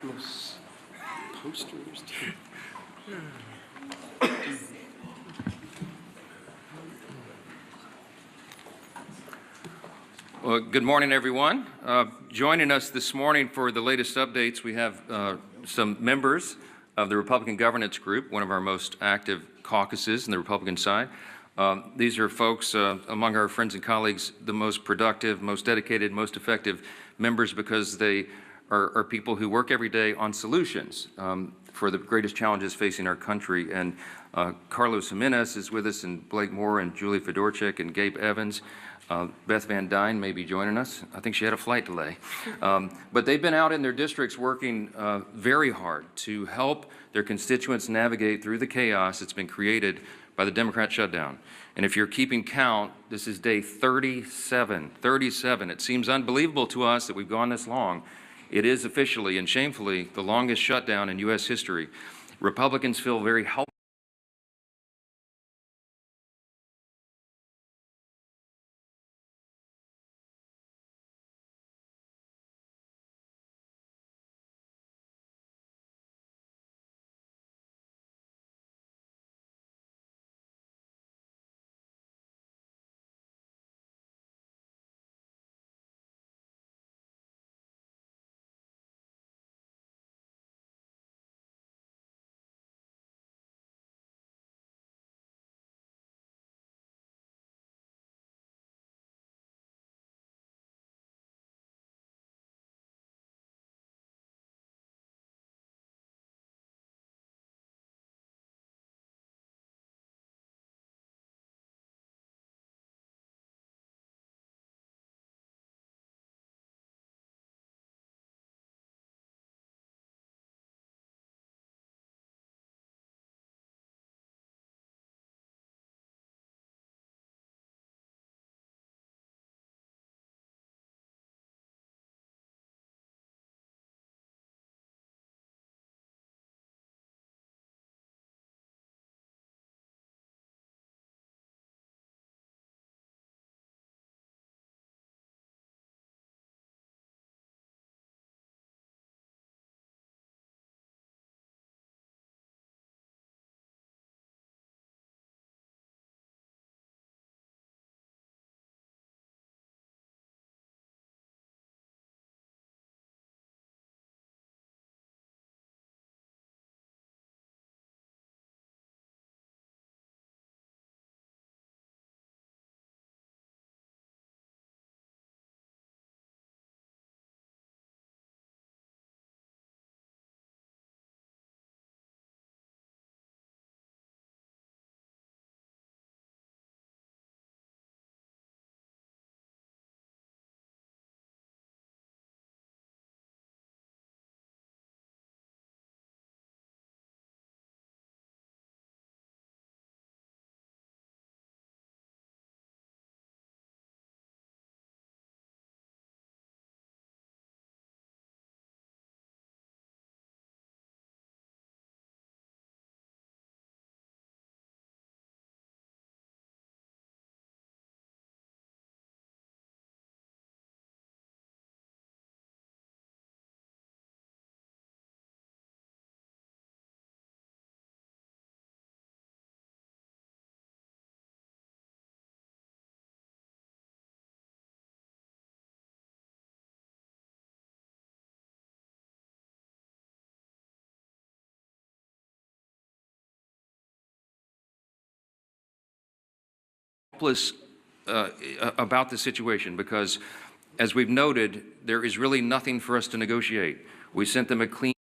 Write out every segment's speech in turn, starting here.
Los posters. Well, good morning, everyone. Joining us this morning for the latest updates, we have some members of the Republican Governance Group, one of our most active caucuses in the Republican side. These are folks among our friends and colleagues, the most productive, most dedicated, most effective members because they are people who work every day on solutions for the greatest challenges facing our country. And Carlos Jimenez is with us, and Blake Moore, and Julie Fedorchik, and Gabe Evans. Beth Van Dyne may be joining us. I think she had a flight delay. But they've been out in their districts working very hard to help their constituents navigate through the chaos that's been created by the Democrat shutdown. And if you're keeping count, this is day 37. 37. It seems unbelievable to us that we've gone this long. It is officially and shamefully the longest shutdown in U.S. history. Republicans feel very helpless. About the situation because, as we've noted, there is really nothing for us to negotiate. We sent them a clean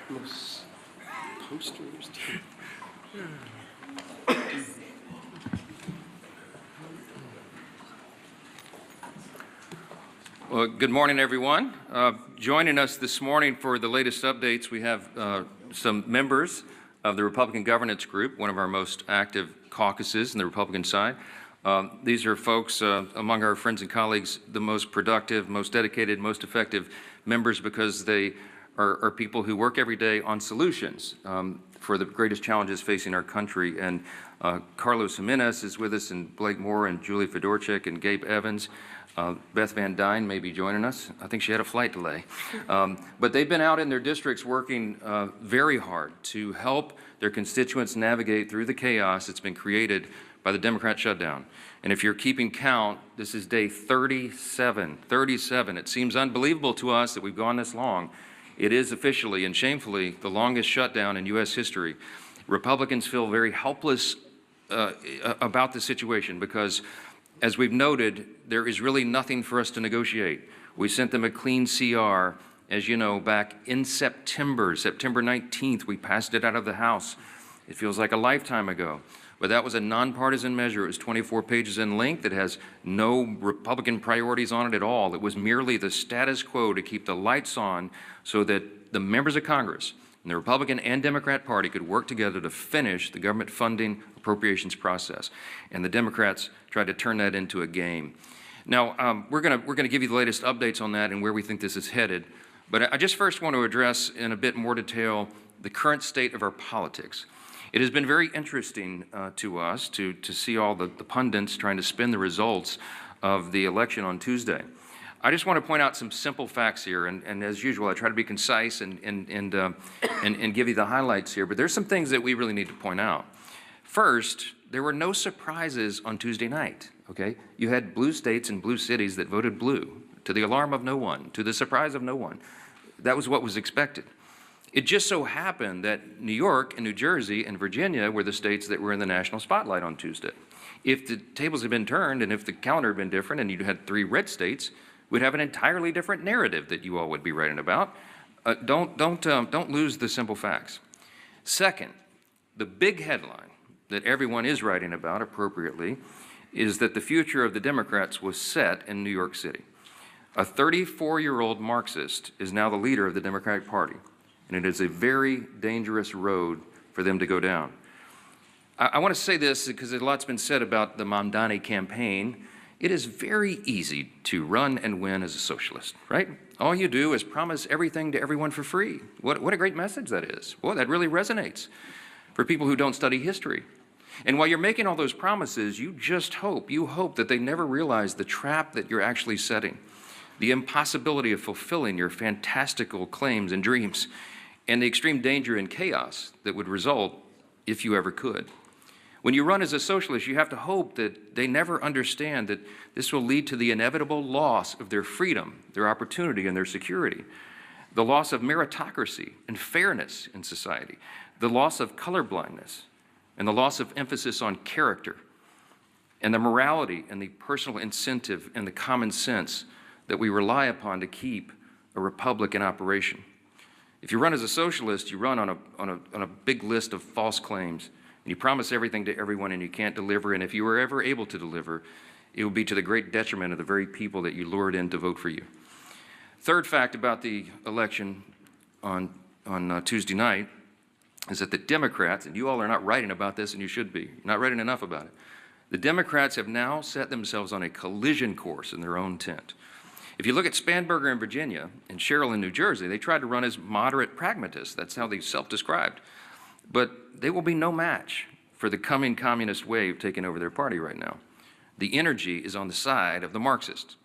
Los posters. Well, good morning, everyone. Joining us this morning for the latest updates, we have some members of the Republican Governance Group, one of our most active caucuses in the Republican side. These are folks among our friends and colleagues, the most productive, most dedicated, most effective members because they are people who work every day on solutions for the greatest challenges facing our country. And Carlos Jimenez is with us, and Blake Moore, and Julie Fedorchik, and Gabe Evans. Beth Van Dyne may be joining us. I think she had a flight delay. But they've been out in their districts working very hard to help their constituents navigate through the chaos that's been created by the Democrat shutdown. And if you're keeping count, this is day 37. 37. It seems unbelievable to us that we've gone this long. It is officially and shamefully the longest shutdown in U.S. history. Republicans feel very helpless about the situation because, as we've noted, there is really nothing for us to negotiate. We sent them a clean CR, as you know, back in September 19th. We passed it out of the House. It feels like a lifetime ago. But that was a nonpartisan measure. It was 24 pages in length. It has no Republican priorities on it at all. It was merely the status quo to keep the lights on so that the members of Congress and the Republican and Democrat Party could work together to finish the government funding appropriations process. And the Democrats tried to turn that into a game. Now, we're gonna give you the latest updates on that and where we think this is headed. But I just first want to address in a bit more detail the current state of our politics. It has been very interesting to us to see all the pundits trying to spin the results of the election on Tuesday. I just want to point out some simple facts here, and as usual, I try to be concise and give you the highlights here, but there's some things that we really need to point out. First, there were no surprises on Tuesday night, okay? You had blue states and blue cities that voted blue, to the alarm of no one, to the surprise of no one. That was what was expected. It just so happened that New York and New Jersey and Virginia were the states that were in the national spotlight on Tuesday. If the tables had been turned and if the calendar had been different and you had 3 red states, we'd have an entirely different narrative that you all would be writing about. Don't lose the simple facts. Second, the big headline that everyone is writing about appropriately is that the future of the Democrats was set in New York City. A 34-year-old Marxist is now the leader of the Democratic Party, and it is a very dangerous road for them to go down. I want to say this because a lot's been said about the Mamdani campaign. It is very easy to run and win as a socialist, right? All you do is promise everything to everyone for free. What a great message that is. Boy, that really resonates for people who don't study history. And while you're making all those promises, you hope that they never realize the trap that you're actually setting, the impossibility of fulfilling your fantastical claims and dreams, and the extreme danger and chaos that would result if you ever could. When you run as a socialist, you have to hope that they never understand that this will lead to the inevitable loss of their freedom, their opportunity, and their security, the loss of meritocracy and fairness in society, the loss of colorblindness, and the loss of emphasis on character, and the morality and the personal incentive and the common sense that we rely upon to keep a republic in operation. If you run as a socialist, you run on a big list of false claims, and you promise everything to everyone and you can't deliver, and if you were ever able to deliver, it will be to the great detriment of the very people that you lured in to vote for you. Third fact about the election on Tuesday night is that the Democrats, and you all are not writing about this, and you should be, you're not writing enough about it, the Democrats have now set themselves on a collision course in their own tent. If you look at Spanberger in Virginia and Sherrill in New Jersey, they tried to run as moderate pragmatists. That's how they self-described. But they will be no match for the coming communist wave taking over their party right now. The energy is on the side of the Marxists.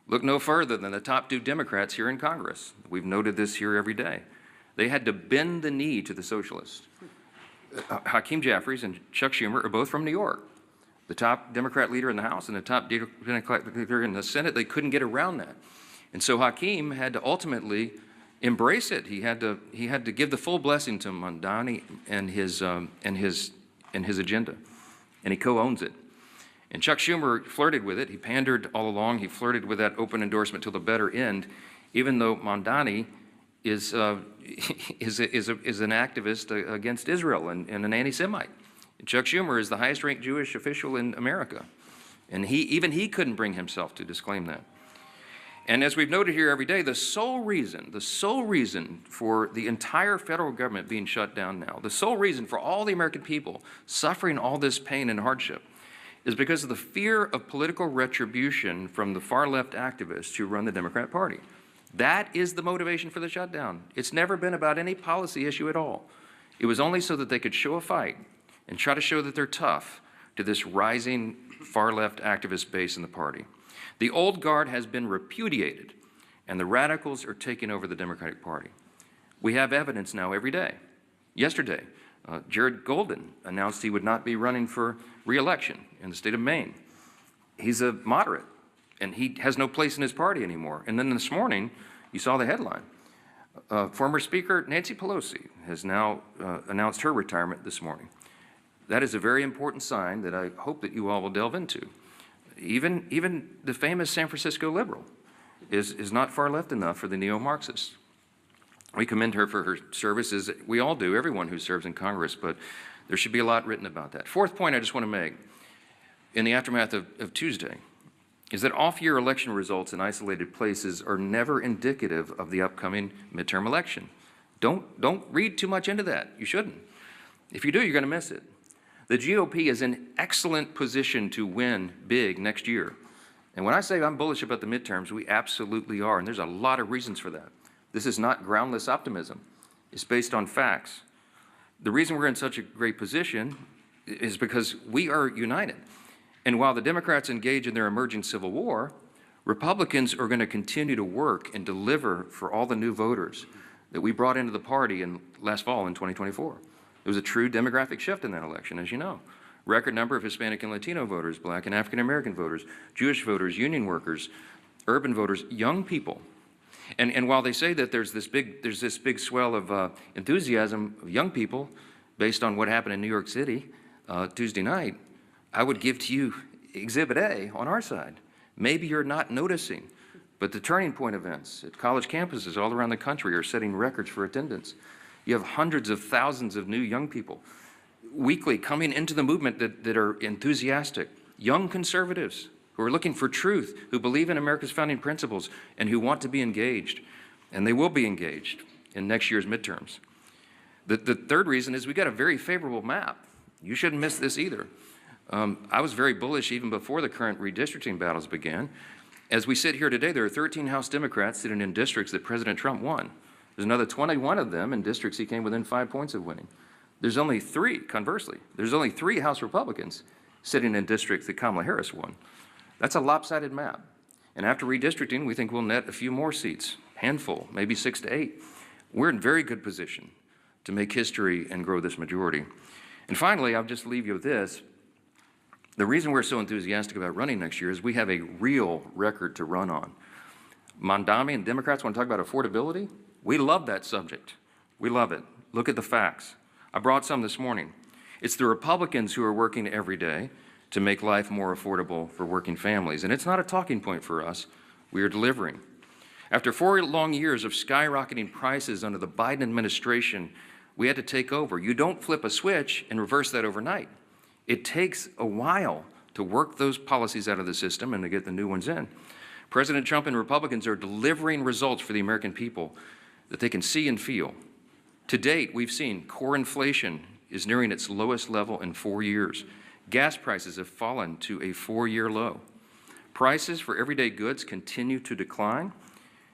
Look no further than the top 2 Democrats here in Congress. We've noted this here every day. They had to bend the knee to the socialists. Hakeem Jeffries and Chuck Schumer are both from New York. The top Democrat leader in the House and the top Democrat leader in the Senate, they couldn't get around that. And so Hakeem had to ultimately embrace it. He had to give the full blessing to Mamdani and his agenda, and he co-owns it. And Chuck Schumer flirted with it. He pandered all along. He flirted with that open endorsement till the better end, even though Mamdani is an activist against Israel and an anti-Semite. Chuck Schumer is the highest-ranked Jewish official in America, and even he couldn't bring himself to disclaim that. And as we've noted here every day, the sole reason for the entire federal government being shut down now, the sole reason for all the American people suffering all this pain and hardship is because of the fear of political retribution from the far-left activists who run the Democrat Party. That is the motivation for the shutdown. It's never been about any policy issue at all. It was only so that they could show a fight and try to show that they're tough to this rising far-left activist base in the party. The old guard has been repudiated, and the radicals are taking over the Democratic Party. We have evidence now every day. Yesterday, Jared Golden announced he would not be running for re-election in the state of Maine. He's a moderate, and he has no place in his party anymore. And then this morning, you saw the headline. Former Speaker Nancy Pelosi has now announced her retirement this morning. That is a very important sign that I hope that you all will delve into. Even the famous San Francisco liberal is not far left enough for the neo-Marxists. We commend her for her services. We all do, everyone who serves in Congress, but there should be a lot written about that. Fourth point I just want to make in the aftermath of Tuesday is that off-year election results in isolated places are never indicative of the upcoming midterm election. Don't read too much into that. You shouldn't. If you do, you're going to miss it. The GOP is in excellent position to win big next year. And when I say I'm bullish about the midterms, we absolutely are, and there's a lot of reasons for that. This is not groundless optimism. It's based on facts. The reason we're in such a great position is because we are united. And while the Democrats engage in their emerging civil war, Republicans are going to continue to work and deliver for all the new voters that we brought into the party last fall in 2024. There was a true demographic shift in that election, as you know. Record number of Hispanic and Latino voters, Black and African American voters, Jewish voters, union workers, urban voters, young people. And while they say that there's this big swell of enthusiasm of young people based on what happened in New York City Tuesday night, I would give to you Exhibit A on our side. Maybe you're not noticing, but the turning point events at college campuses all around the country are setting records for attendance. You have hundreds of thousands of new young people weekly coming into the movement that are enthusiastic, young conservatives who are looking for truth, who believe in America's founding principles, and who want to be engaged. And they will be engaged in next year's midterms. The third reason is we got a very favorable map. You shouldn't miss this either. I was very bullish even before the current redistricting battles began. As we sit here today, there are 13 House Democrats sitting in districts that President Trump won. There's another 21 of them in districts he came within 5 points of winning. There's only 3, conversely, there's only 3 House Republicans sitting in districts that Kamala Harris won. That's a lopsided map. And after redistricting, we think we'll net a few more seats, handful, maybe 6 to 8. We're in very good position to make history and grow this majority. And finally, I'll just leave you with this. The reason we're so enthusiastic about running next year is we have a real record to run on. Mondami and Democrats want to talk about affordability. We love that subject. We love it. Look at the facts. I brought some this morning. It's the Republicans who are working every day to make life more affordable for working families. And it's not a talking point for us. We are delivering. After 4 long years of skyrocketing prices under the Biden administration, we had to take over. You don't flip a switch and reverse that overnight. It takes a while to work those policies out of the system and to get the new ones in. President Trump and Republicans are delivering results for the American people that they can see and feel. To date, we've seen core inflation is nearing its lowest level in 4 years. Gas prices have fallen to a 4-year low. Prices for everyday goods continue to decline,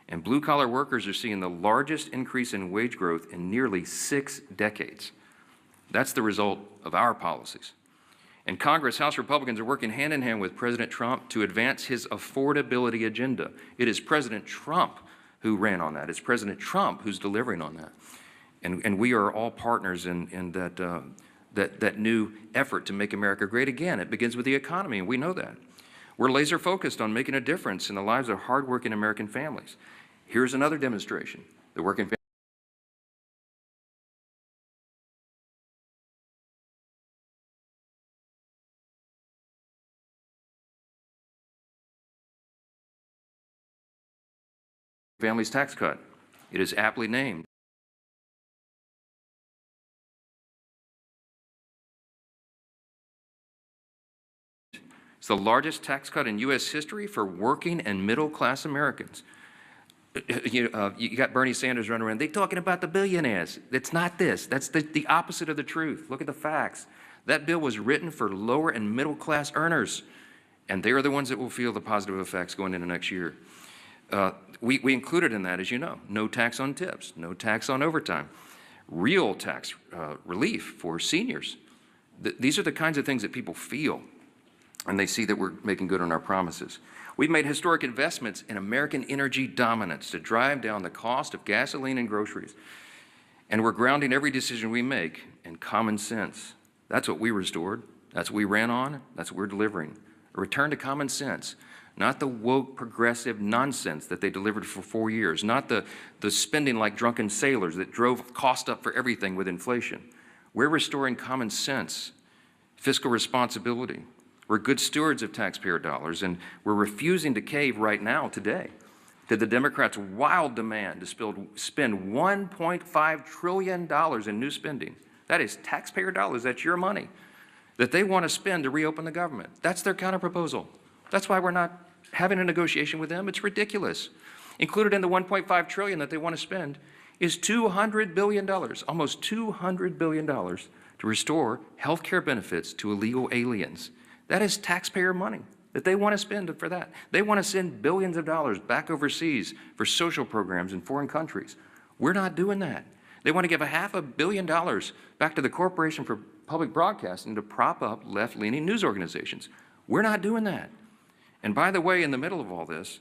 and blue-collar workers are seeing the largest increase in wage growth in nearly 6 decades. That's the result of our policies. In Congress, House Republicans are working hand in hand with President Trump to advance his affordability agenda. It is President Trump who ran on that. It's President Trump who's delivering on that. And we are all partners in that new effort to make America great again. It begins with the economy, and we know that. We're laser focused on making a difference in the lives of hardworking American families. Here's another demonstration. The working Families Tax Cut. It is aptly named. It's the largest tax cut in U.S. history for working and middle-class Americans. You got Bernie Sanders running around. They're talking about the billionaires. It's not this. That's the opposite of the truth. Look at the facts. That bill was written for lower and middle-class earners, and they are the ones that will feel the positive effects going into next year. We included in that, as you know, no tax on tips, no tax on overtime, real tax relief for seniors. These are the kinds of things that people feel. and they see that we're making good on our promises. We've made historic investments in American energy dominance to drive down the cost of gasoline and groceries. And we're grounding every decision we make in common sense. That's what we restored. That's what we ran on. That's what we're delivering. A return to common sense, not the woke progressive nonsense that they delivered for 4 years, not the spending like drunken sailors that drove cost up for everything with inflation. We're restoring common sense, fiscal responsibility. We're good stewards of taxpayer dollars, and we're refusing to cave right now, today, to the Democrats' wild demand to spend $1.5 trillion in new spending. That is taxpayer dollars, that's your money, that they want to spend to reopen the government. That's their counterproposal. That's why we're not having a negotiation with them. It's ridiculous. Included in the $1.5 trillion that they want to spend is $200 billion, almost $200 billion, to restore health care benefits to illegal aliens. That is taxpayer money that they want to spend for that. They want to send billions of dollars back overseas for social programs in foreign countries. We're not doing that. They want to give $500 million back to the Corporation for Public Broadcasting to prop up left-leaning news organizations. We're not doing that. And by the way, in the middle of all this,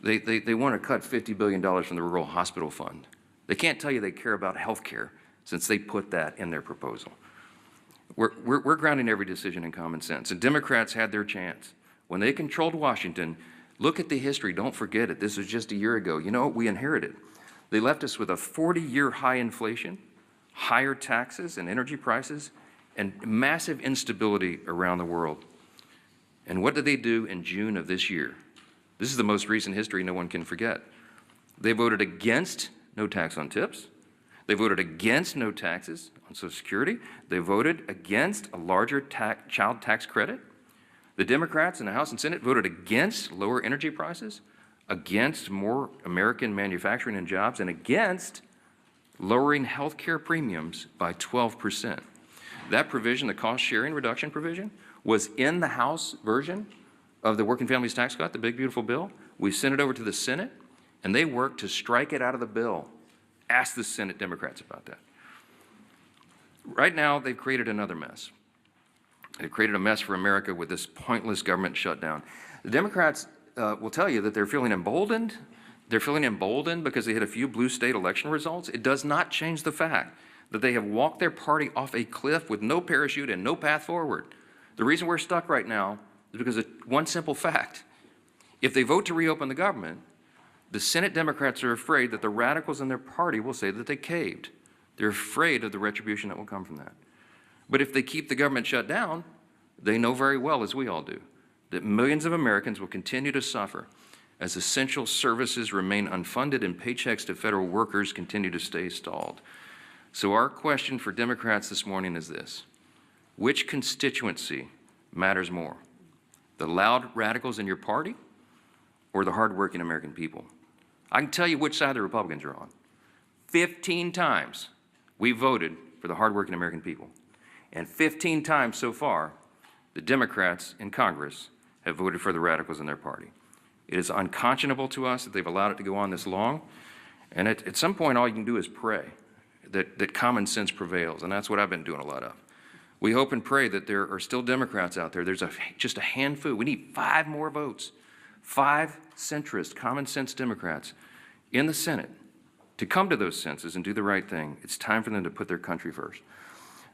they want to cut $50 billion from the Rural Hospital Fund. They can't tell you they care about health care since they put that in their proposal. We're grounding every decision in common sense, and Democrats had their chance. When they controlled Washington, look at the history, don't forget it. This was just a year ago. You know what we inherited? They left us with a 40-year high inflation, higher taxes and energy prices, and massive instability around the world. And what did they do in June of this year? This is the most recent history no one can forget. They voted against no tax on tips. They voted against no taxes on Social Security. They voted against a larger child tax credit. The Democrats in the House and Senate voted against lower energy prices, against more American manufacturing and jobs, and against lowering health care premiums by 12%. That provision, the cost sharing reduction provision, was in the House version of the Working Families Tax Cut, the big beautiful bill. We sent it over to the Senate, and they worked to strike it out of the bill. Ask the Senate Democrats about that. Right now, they've created another mess. They've created a mess for America with this pointless government shutdown. The Democrats will tell you that they're feeling emboldened. They're feeling emboldened because they hit a few blue state election results. It does not change the fact that they have walked their party off a cliff with no parachute and no path forward. The reason we're stuck right now is because of one simple fact. If they vote to reopen the government, the Senate Democrats are afraid that the radicals in their party will say that they caved. They're afraid of the retribution that will come from that. But if they keep the government shut down, they know very well, as we all do, that millions of Americans will continue to suffer as essential services remain unfunded and paychecks to federal workers continue to stay stalled. So our question for Democrats this morning is this: which constituency matters more? The loud radicals in your party or the hardworking American people? I can tell you which side the Republicans are on. 15 times we voted for the hardworking American people. And 15 times so far, the Democrats in Congress have voted for the radicals in their party. It is unconscionable to us that they've allowed it to go on this long. And at some point, all you can do is pray that common sense prevails. And that's what I've been doing a lot of. We hope and pray that there are still Democrats out there. There's just a handful. We need 5 more votes. 5 centrist, common sense Democrats in the Senate to come to those senses and do the right thing. It's time for them to put their country first.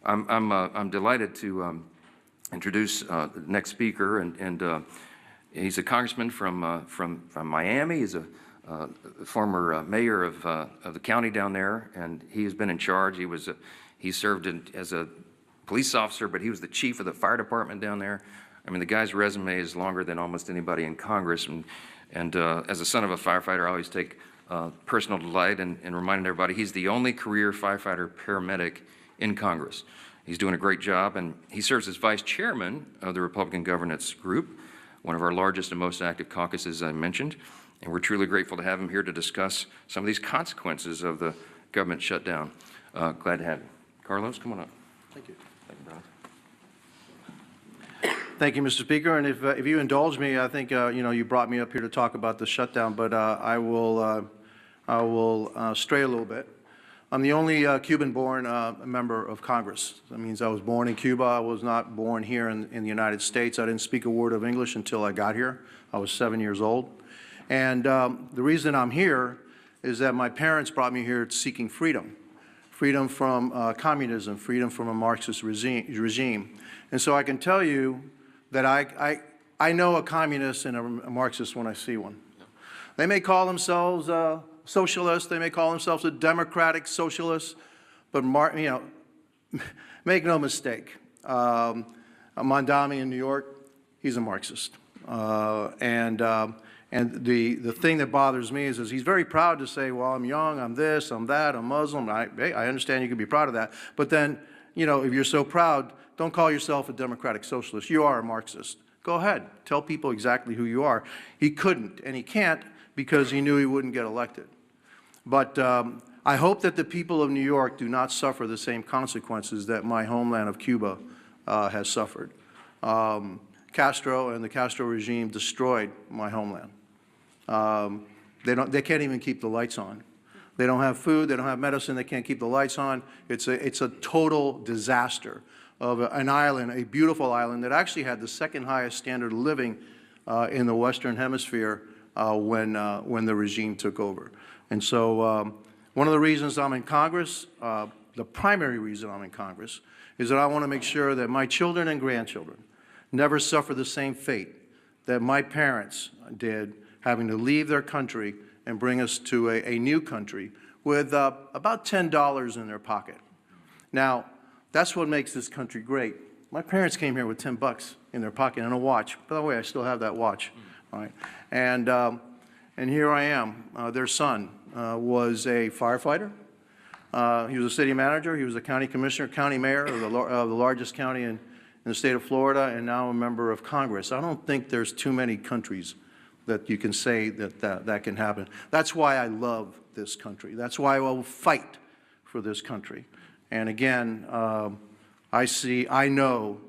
I'm delighted to introduce the next speaker, and he's a congressman from Miami. He's a former mayor of the county down there, and he has been in charge. He served as a police officer, but he was the chief of the fire department down there. I mean, the guy's resume is longer than almost anybody in Congress, and as a son of a firefighter, I always take personal delight in reminding everybody he's the only career firefighter paramedic in Congress. He's doing a great job, and he serves as vice chairman of the Republican Governance Group, one of our largest and most active caucuses I mentioned, and we're truly grateful to have him here to discuss some of these consequences of the government shutdown. Glad to have you. Carlos, come on up. Thank you. Thank you, brother. Thank you, Mr. Speaker. And if you indulge me, I think you brought me up here to talk about the shutdown, but I will stray a little bit. I'm the only Cuban-born member of Congress. That means I was born in Cuba. I was not born here in the United States. I didn't speak a word of English until I got here. I was 7 years old. And the reason I'm here is that my parents brought me here seeking freedom. Freedom from communism, freedom from a Marxist regime. And so I can tell you that I know a communist and a Marxist when I see one. They may call themselves socialists, they may call themselves a democratic socialist, but make no mistake, Mondami in New York, he's a Marxist. And the thing that bothers me is he's very proud to say, well, I'm young, I'm this, I'm that, I'm Muslim. Hey, I understand you can be proud of that. But then, if you're so proud, don't call yourself a democratic socialist. You are a Marxist. Go ahead. Tell people exactly who you are. He couldn't, and he can't because he knew he wouldn't get elected. But I hope that the people of New York do not suffer the same consequences that my homeland of Cuba has suffered. Castro and the Castro regime destroyed my homeland. They can't even keep the lights on. They don't have food, they don't have medicine, they can't keep the lights on. It's a total disaster of an island, a beautiful island that actually had the second highest standard of living in the Western Hemisphere when the regime took over. And so one of the reasons I'm in Congress, the primary reason I'm in Congress, is that I want to make sure that my children and grandchildren never suffer the same fate that my parents did, having to leave their country and bring us to a new country with about $10 in their pocket. Now, that's what makes this country great. My parents came here with 10 bucks in their pocket and a watch. By the way, I still have that watch. All right. And here I am. Their son was a firefighter. He was a city manager. He was a county commissioner, county mayor of the largest county in the state of Florida, and now a member of Congress. I don't think there's too many countries that you can say that can happen. That's why I love this country. That's why I will fight for this country. And again, I know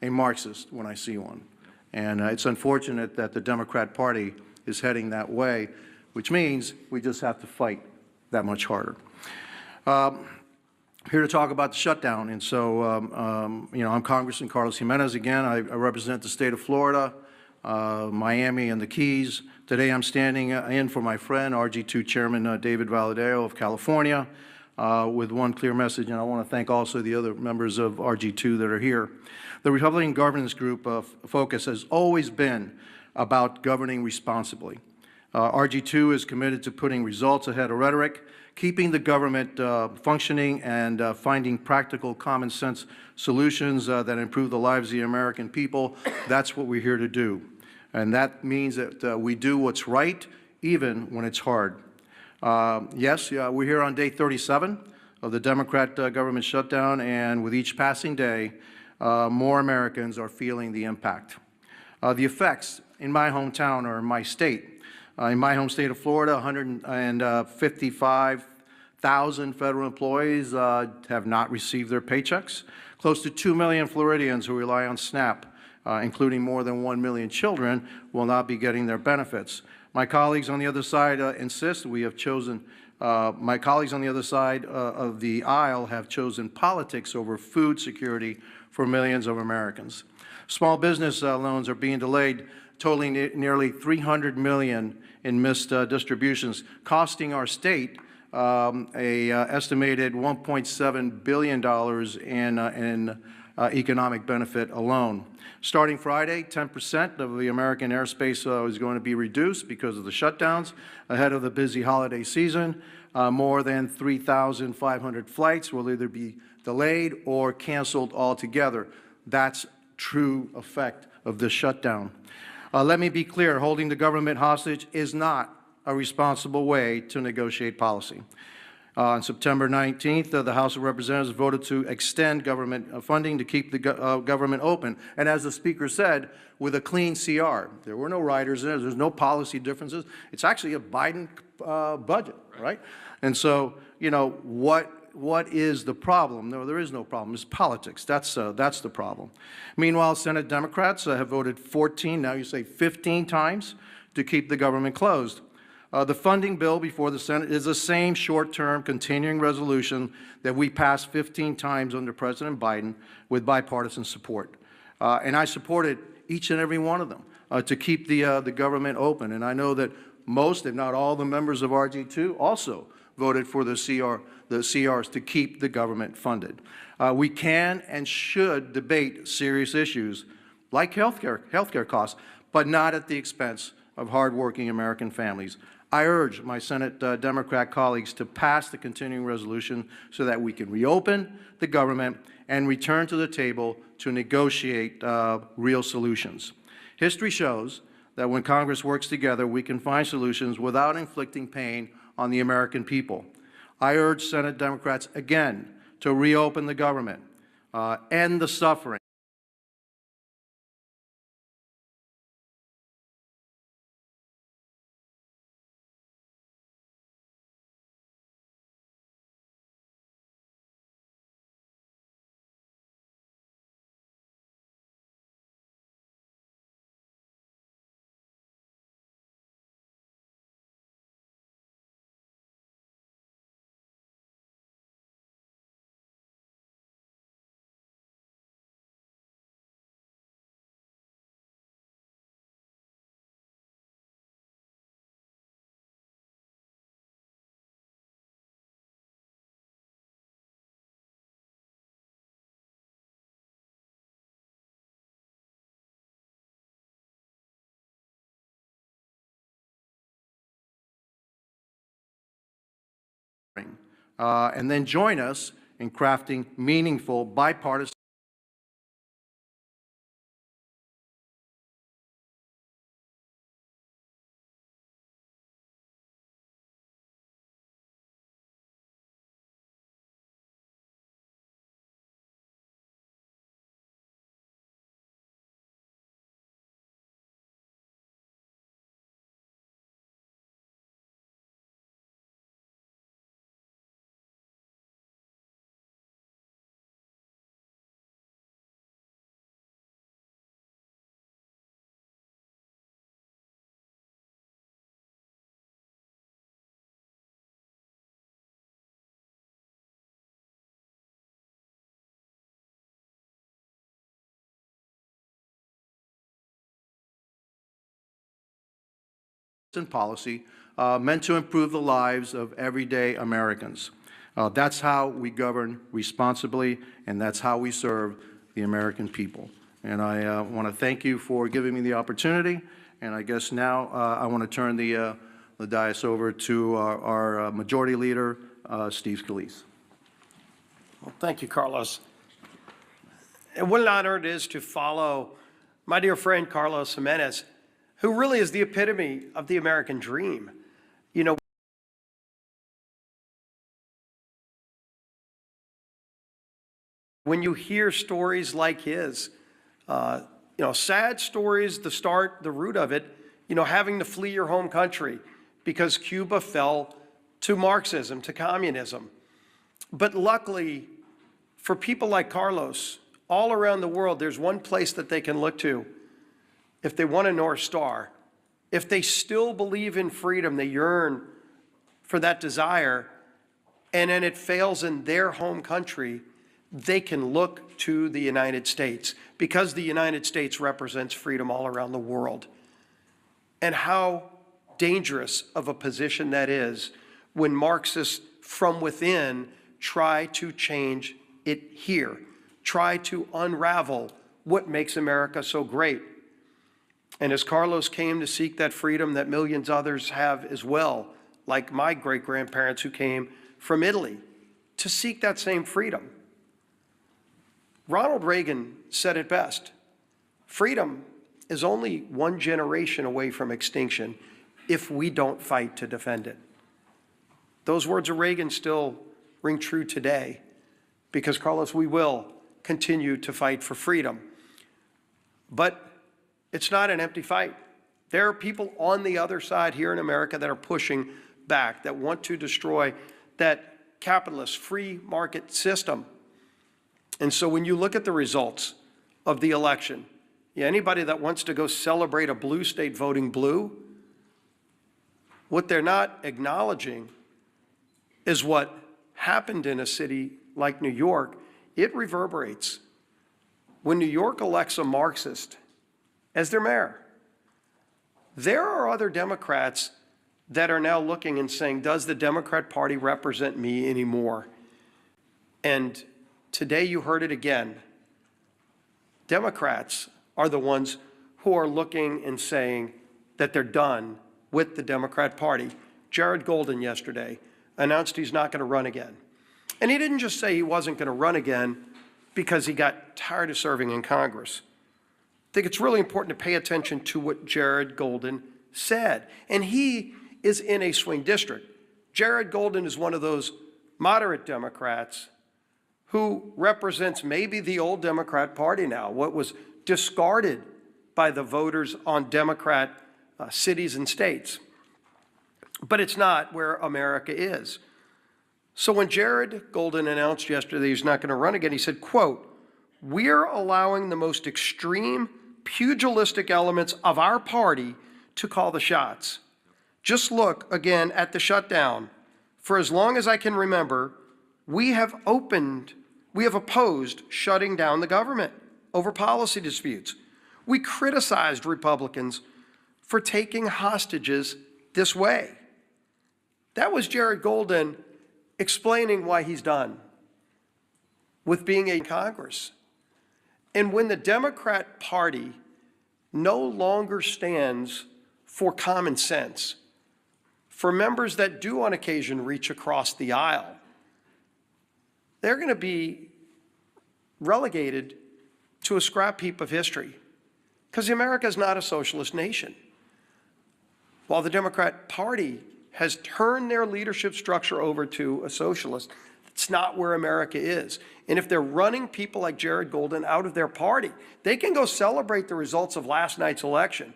a Marxist when I see one. And it's unfortunate that the Democrat Party is heading that way, which means we just have to fight that much harder. Here to talk about the shutdown. And so, I'm Congressman Carlos Jimenez again. I represent the state of Florida, Miami, and the Keys. Today I'm standing in for my friend, RG2 Chairman David Valadeo of California, with one clear message, and I want to thank also the other members of RG2 that are here. The Republican Governance Group focus has always been about governing responsibly. RG2 is committed to putting results ahead of rhetoric, keeping the government functioning, and finding practical, common sense solutions that improve the lives of the American people. That's what we're here to do. And that means that we do what's right, even when it's hard. Yes, we're here on day 37 of the Democrat government shutdown, and with each passing day, more Americans are feeling the impact. The effects in my hometown or in my state. In my home state of Florida, 155,000 federal employees have not received their paychecks. Close to 2 million Floridians who rely on SNAP, including more than 1 million children, will not be getting their benefits. My colleagues on the other side insist we have chosen, my colleagues on the other side of the aisle have chosen politics over food security for millions of Americans. Small business loans are being delayed, totaling nearly $300 million in missed distributions, costing our state an estimated $1.7 billion in economic benefit alone. Starting Friday, 10% of the American airspace is going to be reduced because of the shutdowns ahead of the busy holiday season. More than 3,500 flights will either be delayed or canceled altogether. That's true effect of this shutdown. Let me be clear, holding the government hostage is not a responsible way to negotiate policy. On September 19th, the House of Representatives voted to extend government funding to keep the government open. And as the Speaker said, with a clean CR. There were no riders in it. There's no policy differences. It's actually a Biden budget, right? And so, what is the problem? No, there is no problem. It's politics. That's the problem. Meanwhile, Senate Democrats have voted 14, now you say 15 times to keep the government closed. The funding bill before the Senate is the same short-term continuing resolution that we passed 15 times under President Biden with bipartisan support. And I supported each and every one of them to keep the government open. And I know that most, if not all, the members of RG2 also voted for the CRs to keep the government funded. We can and should debate serious issues like healthcare costs, but not at the expense of hardworking American families. I urge my Senate Democrat colleagues to pass the continuing resolution so that we can reopen the government and return to the table to negotiate real solutions. History shows that when Congress works together, we can find solutions without inflicting pain on the American people. I urge Senate Democrats again to reopen the government, end the suffering. And then join us in crafting meaningful bipartisan policy meant to improve the lives of everyday Americans. That's how we govern responsibly, and that's how we serve the American people. And I want to thank you for giving me the opportunity. And I guess now I want to turn the dais over to our Majority Leader, Steve Scalise. Well, thank you, Carlos. And what an honor it is to follow my dear friend Carlos Jimenez, who really is the epitome of the American dream. You know, when you hear stories like his, sad stories, the root of it, having to flee your home country because Cuba fell to Marxism, to communism. But luckily, for people like Carlos, all around the world, there's one place that they can look to if they want a North Star. If they still believe in freedom, they yearn for that desire, and then it fails in their home country, they can look to the United States, because the United States represents freedom all around the world. And how dangerous of a position that is when Marxists from within try to change it here, try to unravel what makes America so great. And as Carlos came to seek that freedom that millions others have as well, like my great-grandparents who came from Italy, to seek that same freedom. Ronald Reagan said it best: freedom is only one generation away from extinction if we don't fight to defend it. Those words of Reagan still ring true today, because, Carlos, we will continue to fight for freedom. But it's not an empty fight. There are people on the other side here in America that are pushing back, that want to destroy that capitalist free market system. And so when you look at the results of the election, anybody that wants to go celebrate a blue state voting blue, What they're not acknowledging is what happened in a city like New York. It reverberates. When New York elects a Marxist as their mayor, there are other Democrats that are now looking and saying, does the Democrat Party represent me anymore? And today you heard it again. Democrats are the ones who are looking and saying that they're done with the Democrat Party. Jared Golden yesterday announced he's not going to run again. And he didn't just say he wasn't going to run again because he got tired of serving in Congress. I think it's really important to pay attention to what Jared Golden said. And he is in a swing district. Jared Golden is one of those moderate Democrats who represents maybe the old Democrat Party now, what was discarded by the voters on Democrat cities and states. But it's not where America is. So when Jared Golden announced yesterday he's not going to run again, he said, quote, "We're allowing the most extreme pugilistic elements of our party to call the shots. Just look again at the shutdown. For as long as I can remember, we have opposed shutting down the government over policy disputes. We criticized Republicans for taking hostages this way." That was Jared Golden explaining why he's done with being in Congress. And when the Democrat Party no longer stands for common sense, for members that do on occasion reach across the aisle, they're going to be relegated to a scrap heap of history, because America is not a socialist nation. While the Democrat Party has turned their leadership structure over to a socialist, it's not where America is. And if they're running people like Jared Golden out of their party, they can go celebrate the results of last night's election.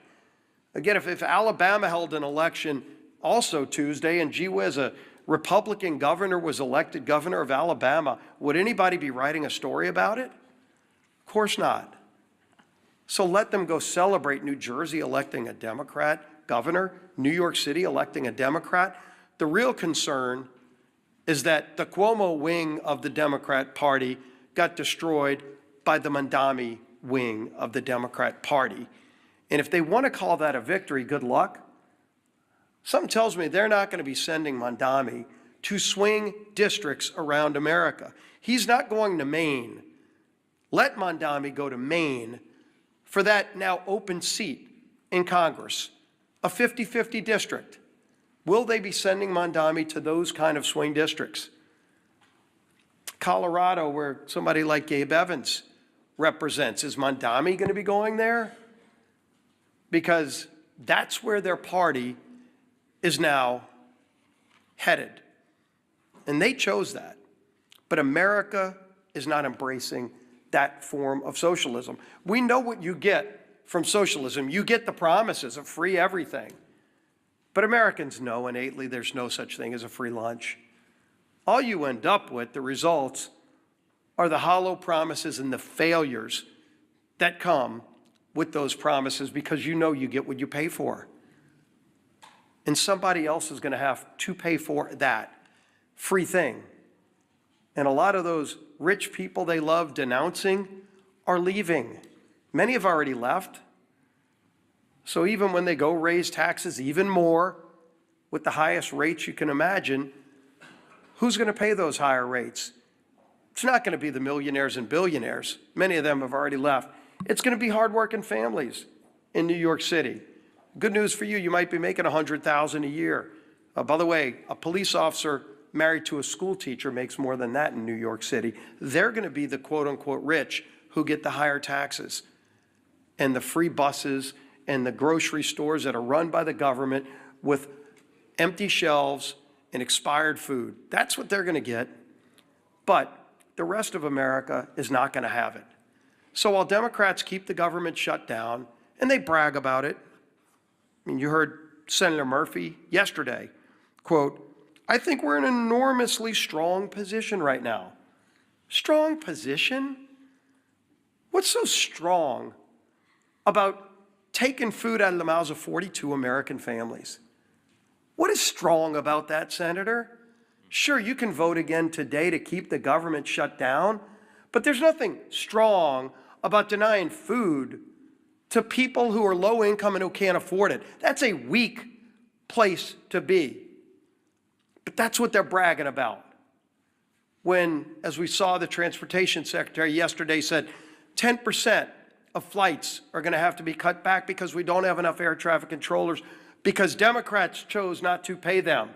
Again, if Alabama held an election also Tuesday, and gee whiz, a Republican governor was elected governor of Alabama, would anybody be writing a story about it? Of course not. So let them go celebrate New Jersey electing a Democrat governor, New York City electing a Democrat. The real concern is that the Cuomo wing of the Democrat Party got destroyed by the Mondami wing of the Democrat Party. And if they want to call that a victory, good luck. Something tells me they're not going to be sending Mondami to swing districts around America. He's not going to Maine. Let Mondami go to Maine for that now open seat in Congress, a 50-50 district. Will they be sending Mondami to those kind of swing districts? Colorado, where somebody like Gabe Evans represents, is Mondami going to be going there? Because that's where their party is now headed. And they chose that. But America is not embracing that form of socialism. We know what you get from socialism. You get the promises of free everything. But Americans know innately there's no such thing as a free lunch. All you end up with, the results, are the hollow promises and the failures that come with those promises, because you know you get what you pay for. And somebody else is going to have to pay for that free thing. And a lot of those rich people they love denouncing are leaving. Many have already left. So even when they go raise taxes even more with the highest rates you can imagine, who's going to pay those higher rates? It's not going to be the millionaires and billionaires. Many of them have already left. It's going to be hardworking families in New York City. Good news for you, you might be making $100,000 a year. By the way, a police officer married to a school teacher makes more than that in New York City. They're going to be the quote-unquote rich who get the higher taxes and the free buses and the grocery stores that are run by the government with empty shelves and expired food. That's what they're going to get. But the rest of America is not going to have it. So while Democrats keep the government shut down, and they brag about it, I mean, you heard Senator Murphy yesterday, quote, "I think we're in an enormously strong position right now." Strong position? What's so strong about taking food out of the mouths of 42 American families? What is strong about that, Senator? Sure, you can vote again today to keep the government shut down, but there's nothing strong about denying food to people who are low income and who can't afford it. That's a weak place to be. But that's what they're bragging about. When, as we saw, the Transportation Secretary yesterday said 10% of flights are going to have to be cut back because we don't have enough air traffic controllers because Democrats chose not to pay them.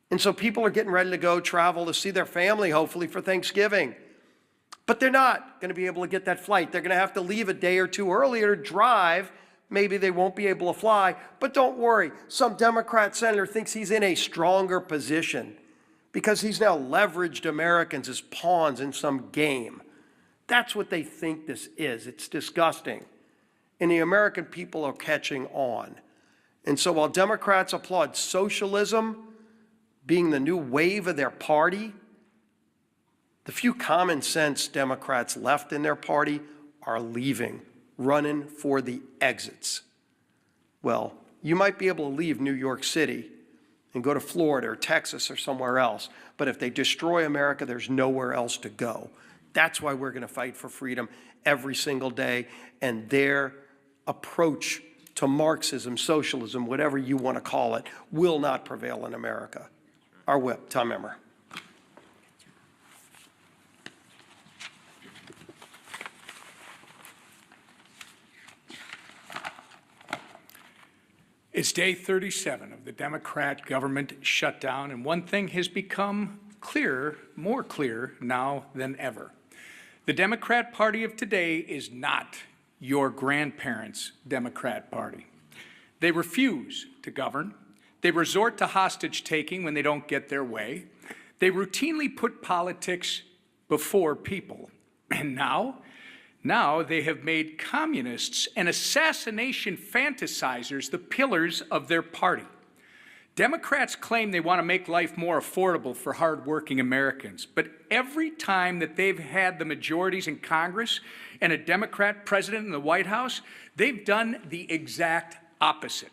And so people are getting ready to go travel to see their family, hopefully, for Thanksgiving. But they're not going to be able to get that flight. They're going to have to leave a day or two earlier to drive. Maybe they won't be able to fly. But don't worry, some Democrat senator thinks he's in a stronger position because he's now leveraged Americans as pawns in some game. That's what they think this is. It's disgusting. And the American people are catching on. And so while Democrats applaud socialism being the new wave of their party, the few common sense Democrats left in their party are leaving, running for the exits. Well, you might be able to leave New York City and go to Florida or Texas or somewhere else, but if they destroy America, there's nowhere else to go. That's why we're going to fight for freedom every single day, and their approach to Marxism, socialism, whatever you want to call it, will not prevail in America. Our whip, Tom Emmer. It's day 37 of the Democrat government shutdown, and one thing has become clearer, more clear now than ever. The Democrat Party of today is not your grandparents' Democrat Party. They refuse to govern. They resort to hostage-taking when they don't get their way. They routinely put politics before people. And now they have made communists and assassination fantasizers the pillars of their party. Democrats claim they want to make life more affordable for hardworking Americans, but every time that they've had the majorities in Congress and a Democrat president in the White House, they've done the exact opposite.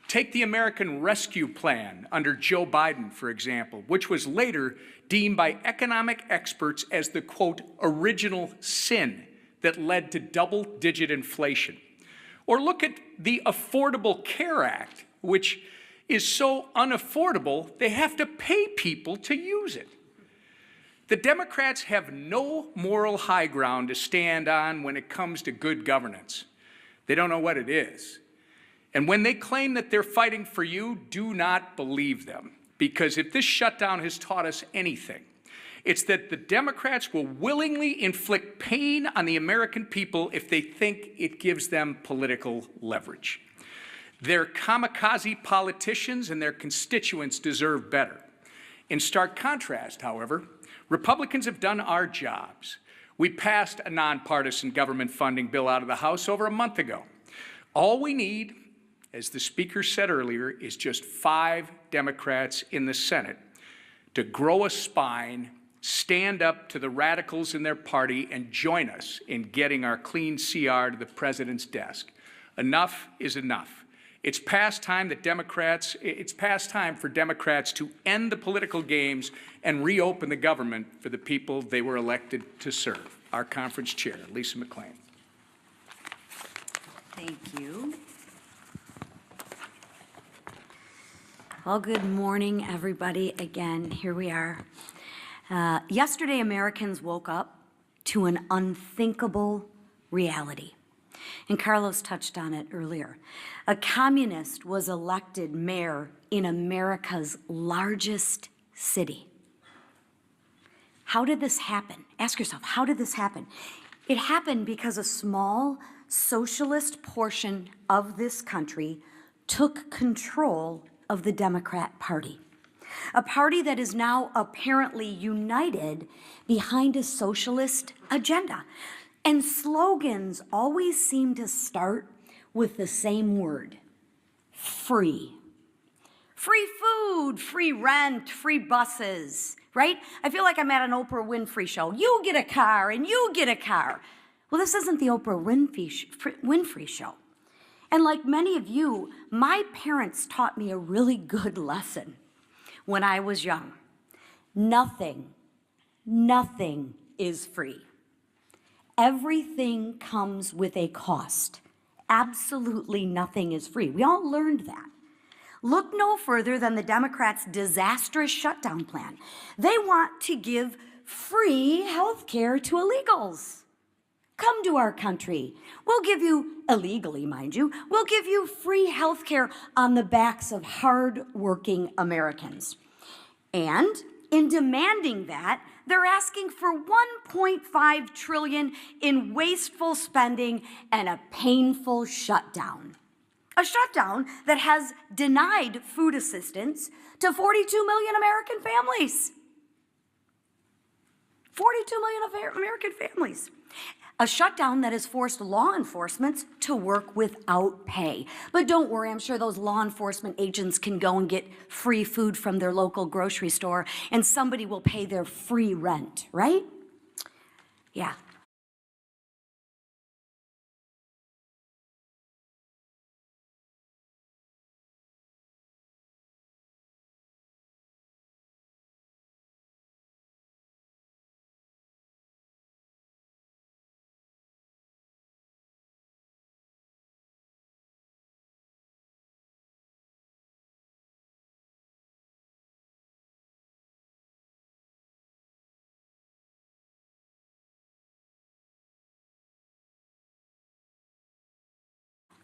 Take the American Rescue Plan under Joe Biden, for example, which was later deemed by economic experts as the, quote, original sin that led to double-digit inflation. Or look at the Affordable Care Act, which is so unaffordable, they have to pay people to use it. The Democrats have no moral high ground to stand on when it comes to good governance. They don't know what it is. And when they claim that they're fighting for you, do not believe them. Because if this shutdown has taught us anything, it's that the Democrats will willingly inflict pain on the American people if they think it gives them political leverage. Their kamikaze politicians and their constituents deserve better. In stark contrast, however, Republicans have done our jobs. We passed a nonpartisan government funding bill out of the House over a month ago. All we need, as the Speaker said earlier, is just 5 Democrats in the Senate to grow a spine, stand up to the radicals in their party, and join us in getting our clean CR to the president's desk. Enough is enough. It's past time for Democrats to end the political games and reopen the government for the people they were elected to serve. Our conference chair, Lisa McClain. Thank you. Well, good morning, everybody. Again, here we are. Yesterday, Americans woke up to an unthinkable reality. And Carlos touched on it earlier. A communist was elected mayor in America's largest city. How did this happen? Ask yourself, how did this happen? It happened because a small socialist portion of this country took control of the Democrat Party. A party that is now apparently united behind a socialist agenda. And slogans always seem to start with the same word: free. Free food, free rent, free buses, right? I feel like I'm at an Oprah Winfrey show. You get a car and you get a car. Well, this isn't the Oprah Winfrey show. And like many of you, my parents taught me a really good lesson when I was young. Nothing is free. Everything comes with a cost. Absolutely nothing is free. We all learned that. Look no further than the Democrats' disastrous shutdown plan. They want to give free health care to illegals. Come to our country. We'll give you, illegally, mind you, we'll give you free health care on the backs of hard-working Americans. And in demanding that, they're asking for $1.5 trillion in wasteful spending and a painful shutdown. A shutdown that has denied food assistance to 42 million American families. 42 million American families. A shutdown that has forced law enforcement to work without pay. But don't worry, I'm sure those law enforcement agents can go and get free food from their local grocery store, and somebody will pay their free rent, right? Yeah.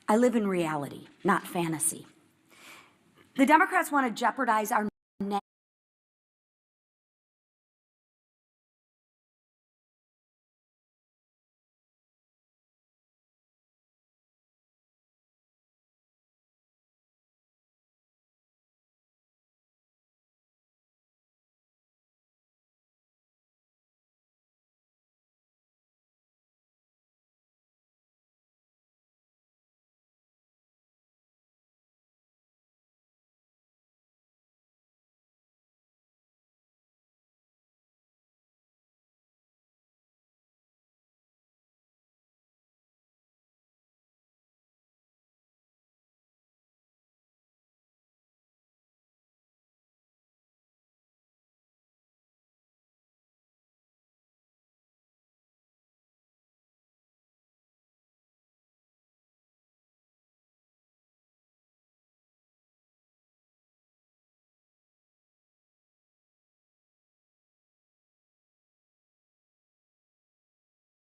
I live in reality, not fantasy. The Democrats want to jeopardize our